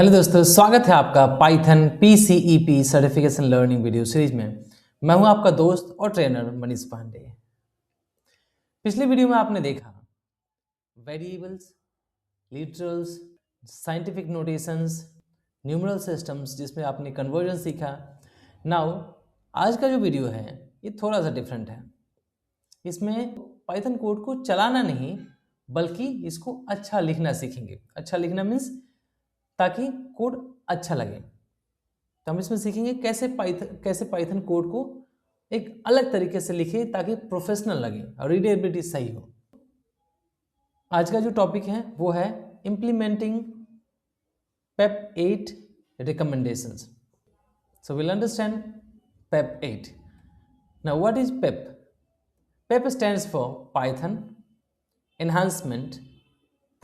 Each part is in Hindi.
हेलो दोस्तों, स्वागत है आपका Python PCEP certification learning video series में। मैं हूं आपका दोस्त और ट्रेनर मनीष पांडे। पिछली वीडियो में आपने देखा variables, literals, scientific notations, numeral systems जिसमें आपने कन्वर्जन सीखा। नाउ आज का जो वीडियो है ये थोड़ा सा डिफरेंट है। इसमें पाइथन कोड को चलाना नहीं बल्कि इसको अच्छा लिखना सीखेंगे। अच्छा लिखना मीन्स ताकि कोड अच्छा लगे। तो हम इसमें सीखेंगे कैसे पाइथन कोड को एक अलग तरीके से लिखे ताकि प्रोफेशनल लगे और रीडेबिलिटी सही हो। आज का जो टॉपिक है वो है implementing Pep 8 recommendations. So we'll understand PEP 8. Now what is PEP? PEP stands for Python Enhancement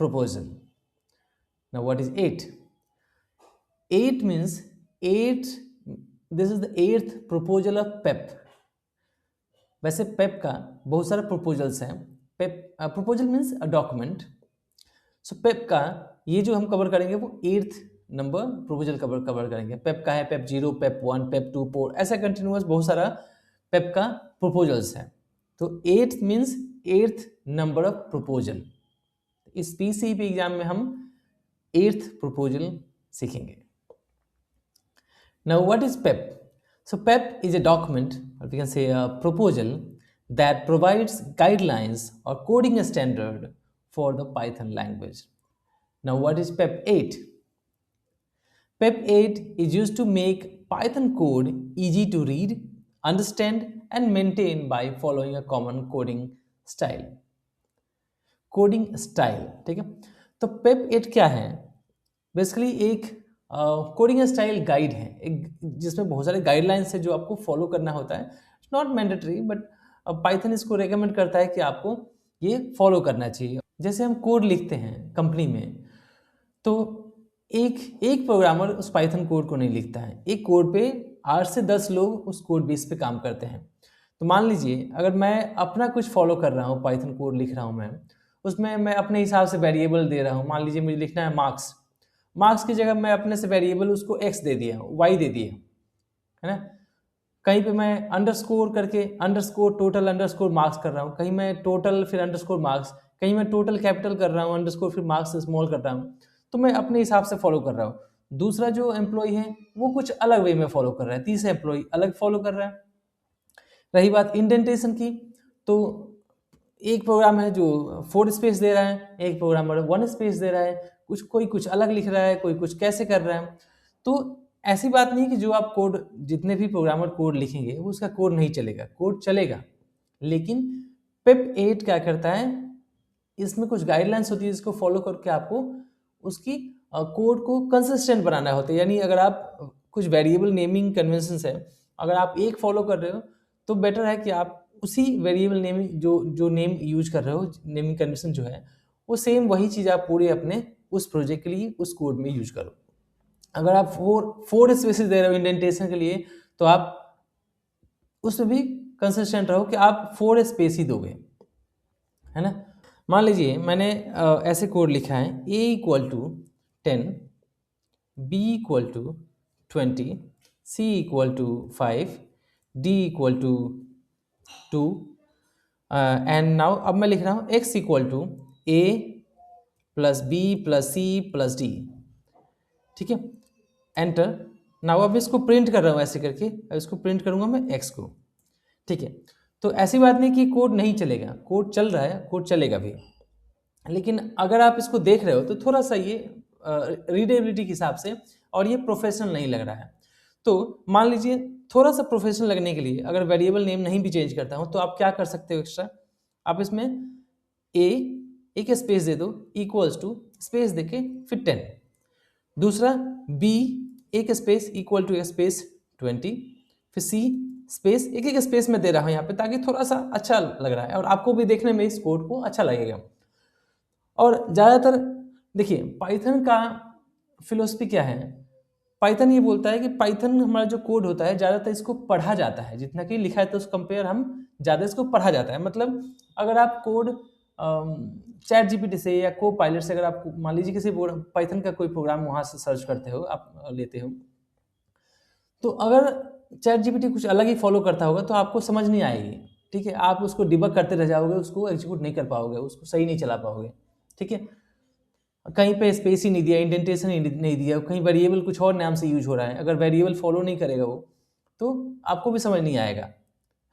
Proposal. Now what is 8? 8 means 8, this is the 8th proposal of PEP. वैसे PEP का बहुत सारे proposals हैं। PEP proposal means a document. So PEP का ये जो हम कवर करेंगे वो 8th नंबर proposal कवर करेंगे। PEP का है PEP 0, PEP 1, PEP 2, 4, ऐसा कंटिन्यूस बहुत सारा PEP का proposals है। तो 8th means 8th number of proposal। इस PCP एग्जाम में हम 8th proposal सीखेंगे। Now, what is PEP? So, PEP is a document, or we can say a proposal that provides guidelines or coding standard for the Python language. Now, what is PEP 8? PEP 8 is used to make Python code easy to read, understand, and maintain by following a common coding style. Coding style, ठीक है? तो PEP 8 क्या है? बेसिकली एक कोडिंग स्टाइल गाइड है, एक जिसमें बहुत सारे गाइडलाइंस है जो आपको फॉलो करना होता है। It's not mandatory but Python इसको रेकमेंड करता है कि आपको ये फॉलो करना चाहिए। जैसे हम कोड लिखते हैं कंपनी में तो एक प्रोग्रामर उस पाइथन कोड को नहीं लिखता है। एक कोड पे 8 से 10 लोग उस कोड बेस पे काम करते हैं। तो मान लीजिए अगर मैं अपना कुछ फॉलो कर रहा हूँ, पाइथन कोड लिख रहा हूँ, मैं उसमें मैं अपने हिसाब से वेरिएबल दे रहा हूँ। मान लीजिए मुझे लिखना है मार्क्स की जगह मैं अपने से वेरिएबल उसको x दे दिया, y दे दिया, है ना। कहीं पे मैं अंडरस्कोर करके अंडरस्कोर टोटल अंडरस्कोर मार्क्स कर रहा हूँ, कहीं मैं टोटल फिर अंडरस्कोर मार्क्स, कहीं मैं टोटल कैपिटल कर रहा हूँ अंडरस्कोर फिर मार्क्स स्मॉल कर रहा हूँ। तो मैं अपने हिसाब से फॉलो कर रहा हूँ। दूसरा जो एम्प्लॉय है वो कुछ अलग वे में फॉलो कर रहा है, तीसरा एम्प्लॉय अलग फॉलो कर रहा है। रही बात इंडेंटेशन की, तो एक प्रोग्राम है जो 4 स्पेस दे रहा है, एक प्रोग्रामर 1 स्पेस दे रहा है, कोई कुछ अलग लिख रहा है, कोई कुछ कैसे कर रहा है। तो ऐसी बात नहीं कि जो आप कोड, जितने भी प्रोग्रामर कोड लिखेंगे वो उसका कोड नहीं चलेगा, कोड चलेगा। लेकिन PEP 8 क्या करता है, इसमें कुछ गाइडलाइंस होती है जिसको फॉलो करके आपको उसकी कोड को कंसिस्टेंट बनाना होता है। यानी अगर आप कुछ वेरिएबल नेमिंग कन्वेंशंस है, अगर आप एक फॉलो कर रहे हो तो बेटर है कि आप उसी वेरिएबल नेमिंग जो नेम यूज कर रहे हो, नेमिंग कन्वेंशन जो है वो सेम वही चीज़ आप पूरे अपने उस प्रोजेक्ट के लिए उस कोड में यूज करो। अगर आप 4 स्पेसेस दे रहे हो इंडेंटेशन के लिए तो आप उसमें भी कंसिस्टेंट रहो कि आप 4 स्पेस ही दोगे, है ना। मान लीजिए मैंने ऐसे कोड लिखा है a = 10, b = 20, c = 5, d = 2 and now अब मैं लिख रहा हूँ x = a + b + c + d, ठीक है, एंटर। नाउ अब इसको प्रिंट कर रहा हूँ ऐसे करके, अब इसको प्रिंट करूँगा मैं x को, ठीक है। तो ऐसी बात नहीं कि कोड नहीं चलेगा, कोड चल रहा है, कोड चलेगा भी। लेकिन अगर आप इसको देख रहे हो तो थोड़ा सा ये रीडेबिलिटी के हिसाब से और ये प्रोफेशनल नहीं लग रहा है। तो मान लीजिए थोड़ा सा प्रोफेशनल लगने के लिए अगर वेरिएबल नेम नहीं भी चेंज करता हूँ तो आप क्या कर सकते हो एक्स्ट्रा, आप इसमें एक स्पेस दे दो = स्पेस देके फिर 10, दूसरा b एक स्पेस = एक स्पेस 20, फिर c स्पेस एक स्पेस में दे रहा हूँ यहाँ पे ताकि थोड़ा सा अच्छा लग रहा है और आपको भी देखने में इस कोड को अच्छा लगेगा। और ज़्यादातर देखिए पाइथन का फिलोसफी क्या है, पाइथन ये बोलता है कि पाइथन हमारा जो कोड होता है ज़्यादातर इसको पढ़ा जाता है, जितना कि लिखा है तो उस कंपेयर हम ज़्यादा इसको पढ़ा जाता है। मतलब अगर आप कोड चैट जीपीटी से या को पायलट से, अगर आप मान लीजिए किसी पाइथन का कोई प्रोग्राम वहाँ से सर्च करते हो, आप लेते हो, तो अगर चैट जीपीटी कुछ अलग ही फॉलो करता होगा तो आपको समझ नहीं आएगी। ठीक है, आप उसको डिबग करते रह जाओगे, उसको एग्जीक्यूट नहीं कर पाओगे, उसको सही नहीं चला पाओगे। ठीक है, कहीं पे स्पेस ही नहीं दिया, इंडेंटेशन ही नहीं दिया, कहीं वेरिएबल कुछ और नाम से यूज हो रहा है, अगर वेरिएबल फॉलो नहीं करेगा वो, तो आपको भी समझ नहीं आएगा,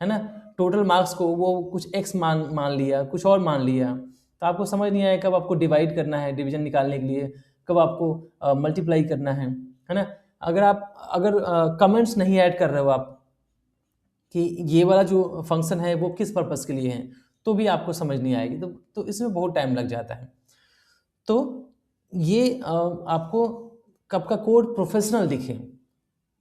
है ना। टोटल मार्क्स को वो कुछ एक्स मान लिया, कुछ और मान लिया, तो आपको समझ नहीं आएगा कब आपको डिवाइड करना है डिवीजन निकालने के लिए, कब आपको मल्टीप्लाई करना है ना। अगर कमेंट्स नहीं ऐड कर रहे हो आप कि ये वाला जो फंक्शन है वो किस पर्पस के लिए है, तो भी आपको समझ नहीं आएगी, तो इसमें बहुत टाइम लग जाता है। तो ये आपको कब का कोड प्रोफेशनल दिखे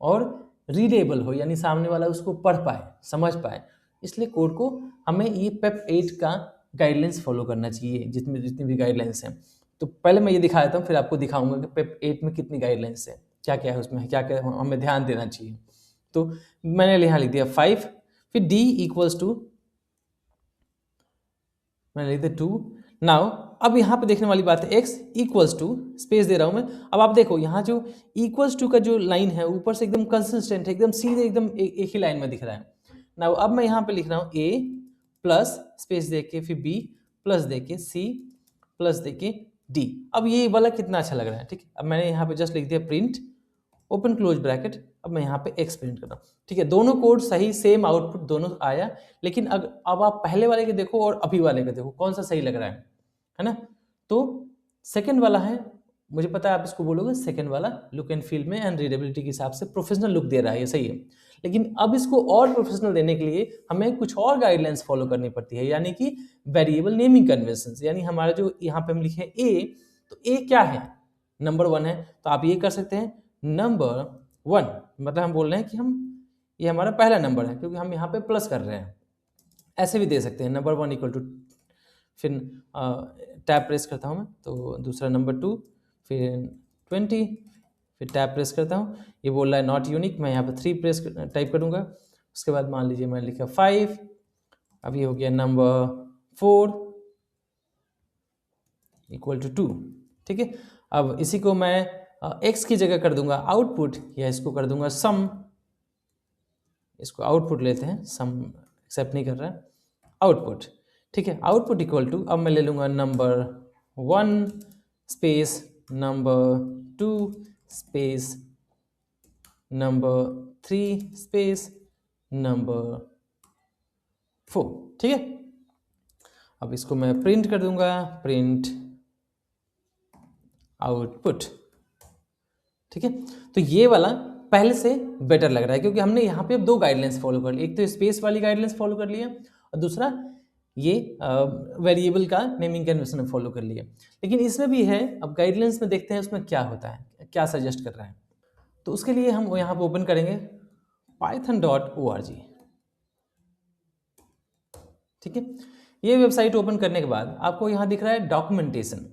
और रीडेबल हो, यानी सामने वाला उसको पढ़ पाए, समझ पाए, इसलिए कोड को हमें ये पेप 8 का गाइडलाइंस फॉलो करना चाहिए, जितनी भी गाइडलाइंस हैं। तो पहले मैं ये दिखा देता हूँ, फिर आपको दिखाऊंगा कि पेप 8 में कितनी गाइडलाइंस है, क्या क्या है उसमें, क्या क्या हमें ध्यान देना चाहिए। तो मैंने यहाँ लिख दिया 5, फिर d इक्वल्स टू, मैंने लिख दिया 2। नाउ अब यहाँ पे देखने वाली बात है, x इक्वल्स टू, स्पेस दे रहा हूँ मैं। अब आप देखो यहाँ जो इक्वल्स टू का जो लाइन है ऊपर से एकदम कंसिस्टेंट है, एकदम सीधे, एकदम एक ही लाइन में दिख रहा है। नाउ अब मैं यहाँ पे लिख रहा हूँ a प्लस स्पेस दे के, फिर b प्लस दे के, c प्लस दे के d। अब ये वाला कितना अच्छा लग रहा है। ठीक है, अब मैंने यहाँ पे जस्ट लिख दिया प्रिंट ओपन क्लोज ब्रैकेट, अब मैं यहाँ पे x प्रिंट कर रहा हूँ। ठीक है, दोनों कोड सही, सेम आउटपुट दोनों आया, लेकिन अब आप पहले वाले के देखो और अभी वाले के देखो, कौन सा सही लग रहा है ना। तो सेकंड वाला है, मुझे पता है आप इसको बोलोगे, सेकंड वाला लुक एंड फील में एंड रीडेबिलिटी के हिसाब से प्रोफेशनल लुक दे रहा है, ये सही है। लेकिन अब इसको और प्रोफेशनल देने के लिए हमें कुछ और गाइडलाइंस फॉलो करनी पड़ती है, यानी कि वेरिएबल नेमिंग कन्वेंशंस। यानी हमारा जो यहाँ पे हम लिखे a, तो a क्या है, नंबर 1 है, तो आप ये कर सकते हैं नंबर 1, मतलब हम बोल रहे हैं कि ये हमारा पहला नंबर है, क्योंकि हम यहाँ पे प्लस कर रहे हैं। ऐसे भी दे सकते हैं नंबर 1 इक्वल टू, फिर टैब प्रेस करता हूँ मैं, तो दूसरा नंबर 2, फिर 20, फिर टैब प्रेस करता हूँ, ये बोल रहा है नॉट यूनिक, मैं यहाँ पे 3 प्रेस टाइप करूँगा। उसके बाद मान लीजिए मैंने लिखा 5, अब ये हो गया नंबर 4 इक्वल टू 2। ठीक है, अब इसी को मैं x की जगह कर दूंगा आउटपुट, या इसको कर दूंगा सम, इसको आउटपुट लेते हैं, सम एक्सेप्ट नहीं कर रहा है, आउटपुट। ठीक है, आउटपुट इक्वल टू, अब मैं ले लूँगा number 1 space number 2 space number 3 space number 4। ठीक है, अब इसको मैं प्रिंट कर दूंगा, प्रिंट आउटपुट। ठीक है, तो ये वाला पहले से बेटर लग रहा है, क्योंकि हमने यहाँ पे अब 2 गाइडलाइंस फॉलो कर ली, एक तो स्पेस वाली गाइडलाइंस फॉलो कर लिया और दूसरा ये वेरिएबल का नेमिंग कन्वेंशन फॉलो कर लिया। लेकिन इसमें भी है, अब गाइडलाइंस में देखते हैं उसमें क्या होता है, क्या सजेस्ट कर रहा है। तो उसके लिए हम यहाँ पे ओपन करेंगे python.org। ठीक है, ये वेबसाइट ओपन करने के बाद आपको यहाँ दिख रहा है डॉक्यूमेंटेशन।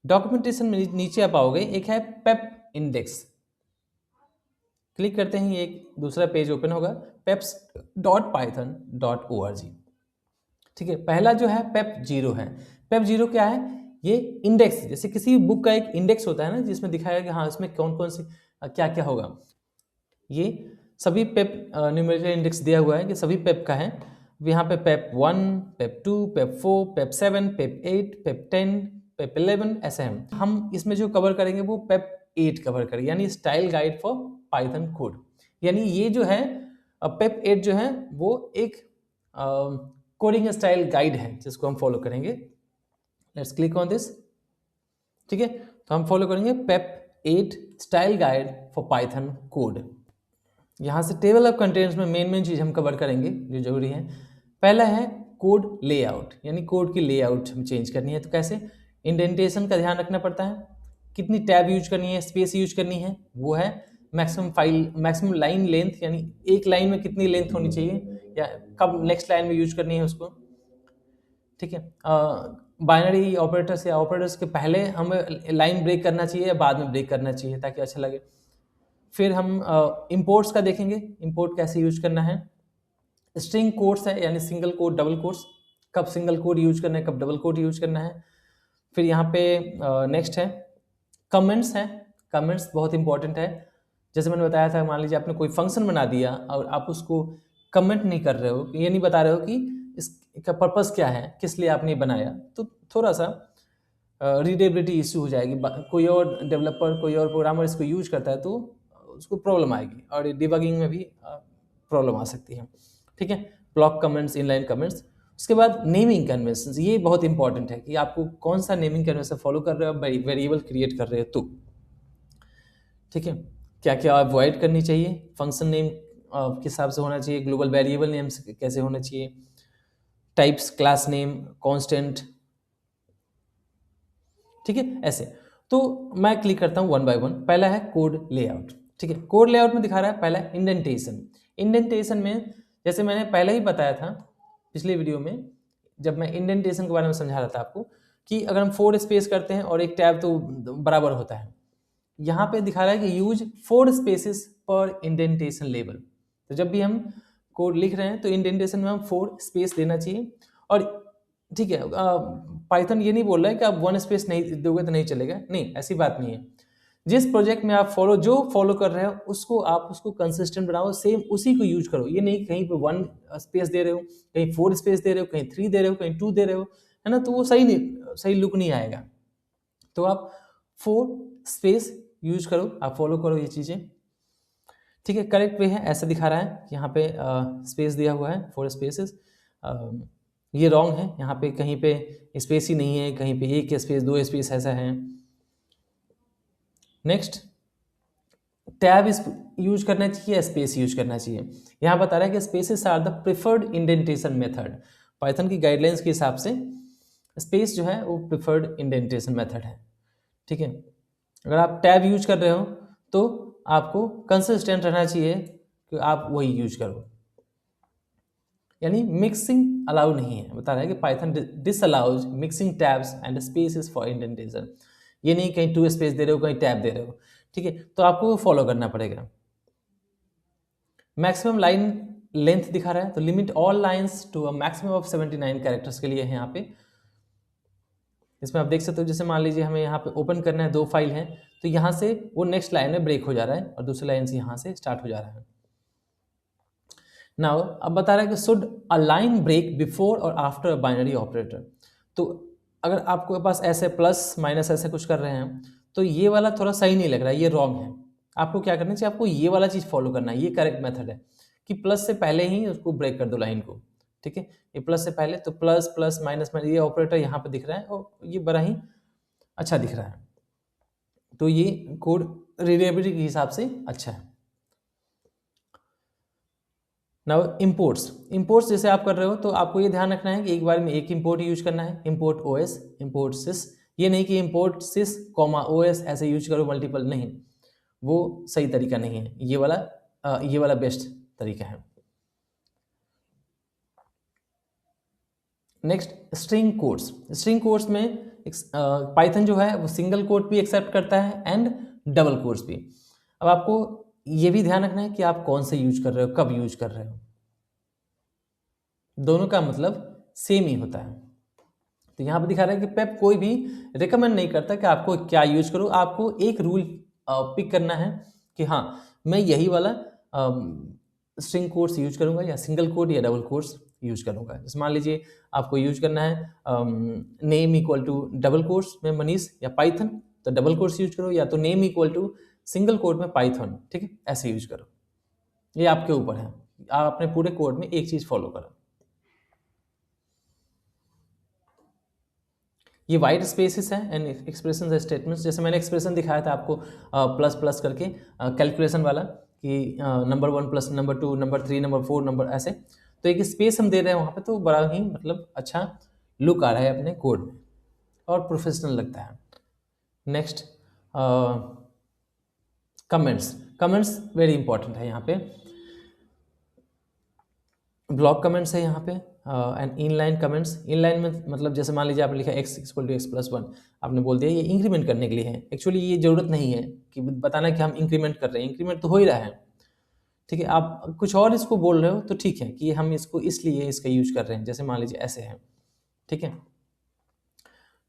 डॉक्यूमेंटेशन में नीचे आप आओगे, एक है पेप इंडेक्स, क्लिक करते हैं एक दूसरा पेज ओपन होगा, peps.python.org। ठीक है, पहला जो है पेप 0 है। पेप 0 क्या है, ये इंडेक्स, जैसे किसी बुक का एक इंडेक्स होता है ना, जिसमें दिखाया कि हाँ इसमें कौन कौन से क्या क्या होगा, ये सभी पेप न्यूमेरिकल इंडेक्स दिया हुआ है कि सभी पेप का है। यहाँ पे पेप 1, पेप 2, पेप 4, पेप 7, पेप 8, पेप 10, पेप 11 ऐसे हैं। हम इसमें जो कवर करेंगे वो पेप 8 कवर करेंगे, यानी style guide for Python code. यानी ये जो है पेप 8 जो है वो एक कोडिंग स्टाइल गाइड है जिसको हम फॉलो करेंगे। Let's click on this. ठीक है, तो हम फॉलो करेंगे पेप 8 style guide for Python code. यहाँ से टेबल ऑफ कंटेंट्स में मेन चीज़ हम कवर करेंगे जो जरूरी है। पहला है कोड लेआउट, यानी कोड की लेआउट हम चेंज करनी है। तो कैसे, इंडेंटेशन का ध्यान रखना पड़ता है, कितनी टैब यूज करनी है, स्पेस यूज करनी है, वो है मैक्सिमम लाइन लेंथ, यानी एक लाइन में कितनी लेंथ होनी चाहिए, या कब नेक्स्ट लाइन में यूज करनी है उसको। ठीक है, बाइनरी ऑपरेटर्स या ऑपरेटर्स के पहले हमें लाइन ब्रेक करना चाहिए या बाद में ब्रेक करना चाहिए ताकि अच्छा लगे। फिर हम इंपोर्ट्स का देखेंगे, इंपोर्ट कैसे यूज करना है। स्ट्रिंग कोट्स है, यानी सिंगल कोट, डबल कोट्स, कब सिंगल कोट यूज करना है, कब डबल कोट यूज करना है। फिर यहाँ पे नेक्स्ट है कमेंट्स है। कमेंट्स बहुत इंपॉर्टेंट है। जैसे मैंने बताया था, मान लीजिए आपने कोई फंक्शन बना दिया और आप उसको कमेंट नहीं कर रहे हो, ये नहीं बता रहे हो कि इसका पर्पस क्या है, किस लिए आपने बनाया, तो थोड़ा सा रीडेबिलिटी इश्यू हो जाएगी। कोई और डेवलपर, कोई और प्रोग्रामर इसको यूज करता है तो उसको प्रॉब्लम आएगी और डिबगिंग में भी प्रॉब्लम आ सकती है। ठीक है, ब्लॉक कमेंट्स, इनलाइन कमेंट्स। उसके बाद नेमिंग कन्वेंशंस, ये बहुत इंपॉर्टेंट है कि आपको कौन सा नेमिंग कन्वेंशन फॉलो कर रहे हो, वेरिएबल क्रिएट कर रहे हो तो। ठीक है, क्या क्या अवॉइड करनी चाहिए, फंक्शन नेम के हिसाब से होना चाहिए, ग्लोबल वेरिएबल नेम्स कैसे होना चाहिए, टाइप्स, क्लास नेम, कांस्टेंट। ठीक है, ऐसे। तो मैं क्लिक करता हूँ वन बाय वन। पहला है कोड लेआउट। ठीक है, कोड लेआउट में दिखा रहा है पहला इंडेंटेशन। इंडेंटेशन में जैसे मैंने पहले ही बताया था पिछले वीडियो में, जब मैं इंडेंटेशन के बारे में समझा रहा था आपको, कि अगर हम 4 स्पेस करते हैं और एक टैब तो बराबर होता है। यहाँ पे दिखा रहा है कि यूज 4 स्पेसेस पर इंडेंटेशन लेवल। तो जब भी हम कोड लिख रहे हैं तो इंडेंटेशन में हम 4 स्पेस देना चाहिए। और ठीक है, पाइथन ये नहीं बोल रहा है कि आप 1 स्पेस नहीं दोगे तो नहीं चलेगा, नहीं, ऐसी बात नहीं है। जिस प्रोजेक्ट में आप जो फॉलो कर रहे हो उसको आप उसको कंसिस्टेंट बनाओ, सेम उसी को यूज करो। ये नहीं कहीं पे 1 स्पेस दे रहे हो, कहीं 4 स्पेस दे रहे हो, कहीं 3 दे रहे हो, कहीं 2 दे रहे हो, है ना, तो वो सही लुक नहीं आएगा। तो आप 4 स्पेस यूज करो, आप फॉलो करो ये चीज़ें। ठीक है, करेक्ट वे है, ऐसा दिखा रहा है यहाँ पे स्पेस दिया हुआ है 4 स्पेसेस। ये रॉन्ग है, यहाँ पे कहीं पे स्पेस ही नहीं है, कहीं पे 1 स्पेस 2 स्पेस ऐसा है। नेक्स्ट, टैब यूज करना चाहिए या स्पेस यूज करना चाहिए। यहाँ बता रहा है कि spaces are the preferred indentation method. Python की गाइडलाइंस के हिसाब से स्पेस जो है वो प्रिफर्ड इंडेंटेशन मेथड है। ठीक है, अगर आप टैब यूज कर रहे हो तो आपको कंसिस्टेंट रहना चाहिए कि आप वही यूज करो, यानी मिक्सिंग अलाउ नहीं है। बता रहा है कि Python disallows mixing tabs and spaces for indentation. ये नहीं कहीं 2 स्पेस दे रहे हो, कहीं टैब दे रहे हो। ठीक है, तो आपको फॉलो करना पड़ेगा। मैक्सिमम लाइन लेंथ दिखा रहा है, तो limit all lines to a maximum of 79 characters के लिए है यहाँ पे। इसमें आप देख सकते हो, जैसे मान लीजिए हमें यहाँ पे ओपन करना है, 2 फाइल हैं, तो यहाँ से वो नेक्स्ट लाइन में ब्रेक हो जा रहा है और दूसरी लाइन से यहाँ से स्टार्ट हो जा रहा है। नाउ अब बता रहा है कि should a line break before और आफ्टर अ बाइनरी ऑपरेटर। तो अगर आपके पास ऐसे प्लस माइनस ऐसे कुछ कर रहे हैं तो ये वाला थोड़ा सही नहीं लग रहा है, ये रॉन्ग है। आपको क्या करना चाहिए, आपको ये वाला चीज़ फॉलो करना है, ये करेक्ट मेथड है कि प्लस से पहले ही उसको ब्रेक कर दो लाइन को। ठीक है, ये प्लस से पहले, तो प्लस प्लस माइनस माइनस, ये ऑपरेटर यहाँ पे दिख रहा है और ये बड़ा ही अच्छा दिख रहा है, तो ये कोड रीडेबिलिटी के हिसाब से अच्छा है। नाउ इंपोर्ट्स जैसे आप कर रहे हो तो आपको ये ध्यान रखना है कि एक बार में एक इंपोर्ट यूज करना है, इंपोर्ट ओएस, इंपोर्ट सिस। ये नहीं कि इंपोर्ट सिस कॉमा ओएस ऐसे यूज करो मल्टीपल, नहीं, वो सही तरीका नहीं है। ये वाला बेस्ट तरीका है। नेक्स्ट, स्ट्रिंग कोट्स में पाइथन जो है वो सिंगल कोट भी एक्सेप्ट करता है एंड डबल कोट्स भी। अब आपको ये भी ध्यान रखना है कि आप कौन से यूज कर रहे हो, कब यूज कर रहे हो। दोनों का मतलब सेम ही होता है। तो यहाँ पे दिखा रहा है कि पेप कोई भी रिकमेंड नहीं करता कि आपको क्या यूज करो। आपको एक रूल पिक करना है कि हाँ, मैं यही वाला स्ट्रिंग कोट्स यूज करूंगा या सिंगल कोट या डबल कोट्स यूज करूंगा। जैसे मान लीजिए आपको यूज करना है name equal to double quotes में मनीष या पाइथन, तो डबल कोट्स यूज करो, या तो name equal to single quote में पाइथन। ठीक है, ऐसे यूज करो, ये आपके ऊपर है। आप अपने पूरे कोड में एक चीज फॉलो करो। ये वाइट स्पेसेस है एंड एक्सप्रेशन स्टेटमेंट्स। जैसे मैंने एक्सप्रेशन दिखाया था आपको प्लस प्लस करके कैलकुलेशन वाला, कि number 1 plus number 2 number 3 number 4 number ऐसे, तो एक स्पेस हम दे रहे हैं वहाँ पे, तो बड़ा ही मतलब अच्छा लुक आ रहा है अपने कोड में और प्रोफेशनल लगता है। नेक्स्ट, कमेंट्स वेरी इंपॉर्टेंट है यहाँ पे। ब्लॉक कमेंट्स है यहाँ पे एंड इनलाइन कमेंट्स। इनलाइन में मतलब जैसे मान लीजिए आपने लिखा x इक्वल टू x+1, आपने बोल दिया ये इंक्रीमेंट करने के लिए है। एक्चुअली ये जरूरत नहीं है कि बताना कि हम इंक्रीमेंट कर रहे हैं, इंक्रीमेंट तो हो ही रहा है। ठीक है, आप कुछ और इसको बोल रहे हो तो ठीक है कि हम इसको इसलिए इसका यूज कर रहे हैं। जैसे मान लीजिए ऐसे है, ठीक है।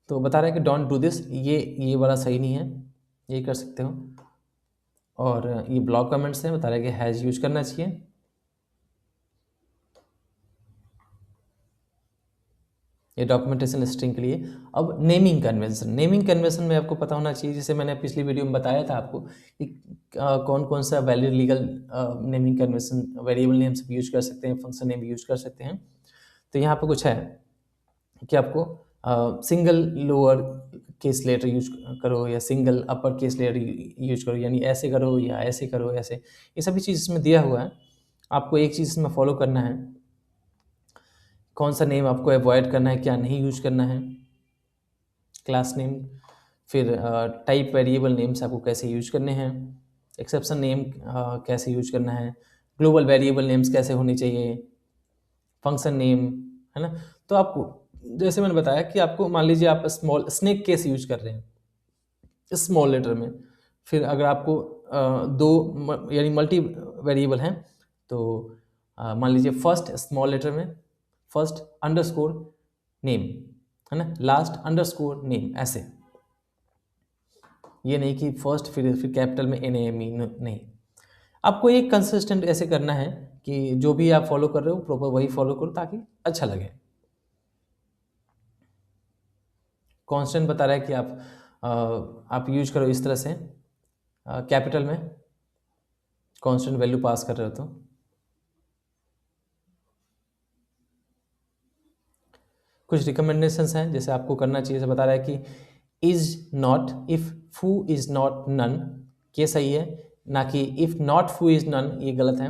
तो बता रहा है कि डोंट डू दिस, ये वाला सही नहीं है, ये कर सकते हो। और ये ब्लॉक कमेंट्स हैं, बता रहा है कि हैज़ यूज करना चाहिए। ये डॉक्यूमेंटेशन स्ट्रिंग के लिए। अब नेमिंग कन्वेंशन में आपको पता होना चाहिए, जैसे मैंने पिछली वीडियो में बताया था आपको कि कौन कौन सा valid legal naming convention, variable names use कर सकते हैं, फंक्शन नेम यूज कर सकते हैं। तो यहाँ पे कुछ है कि आपको single lower case letter use करो या single upper case letter use करो, यानी ऐसे करो या ऐसे करो, ऐसे, ये सभी चीज़ इसमें दिया हुआ है। आपको एक चीज़ इसमें फॉलो करना है, कौन सा नेम आपको अवॉइड करना है, क्या नहीं यूज करना है, क्लास नेम, फिर टाइप वेरिएबल नेम्स आपको कैसे यूज करने हैं, एक्सेप्शन नेम कैसे यूज करना है, ग्लोबल वेरिएबल नेम्स कैसे होनी चाहिए, फंक्शन नेम, है ना। तो आपको जैसे मैंने बताया कि आपको मान लीजिए आप स्मॉल स्नेक केस यूज कर रहे हैं स्मॉल लेटर में, फिर अगर आपको यानी मल्टी वेरिएबल हैं, तो मान लीजिए फर्स्ट स्मॉल लेटर में फर्स्ट अंडरस्कोर नेम, है ना, लास्ट अंडरस्कोर नेम, ऐसे। ये नहीं कि फर्स्ट फिर कैपिटल में NAME, नहीं। आपको एक कंसिस्टेंट ऐसे करना है कि जो भी आप फॉलो कर रहे हो प्रॉपर वही फॉलो करो ताकि अच्छा लगे। कांस्टेंट बता रहा है कि आप यूज करो इस तरह से, कैपिटल में कांस्टेंट वैल्यू पास कर रहे हो तो। कुछ रिकमेंडेशंस हैं जैसे आपको करना चाहिए, जैसे बता रहा है कि इज नॉट, इफ फू इज नॉट नन, ये सही है, ना कि इफ नॉट फू इज नन, ये गलत है।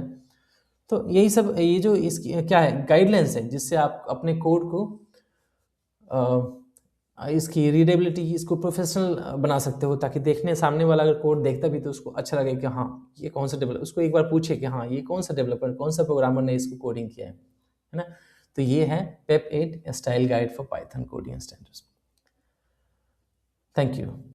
तो यही सब, ये जो इसकी क्या है, गाइडलाइंस है जिससे आप अपने कोड को इसकी रीडेबिलिटी, इसको प्रोफेशनल बना सकते हो, ताकि देखने सामने वाला अगर कोड देखता भी तो उसको अच्छा लगे कि हाँ ये कौन सा डेवलपर, उसको एक बार पूछे कि हाँ ये कौन सा डेवलपर, कौन सा प्रोग्रामर ने इसको कोडिंग किया है ना। तो ये है PEP 8 style guide for Python coding standards. Thank you.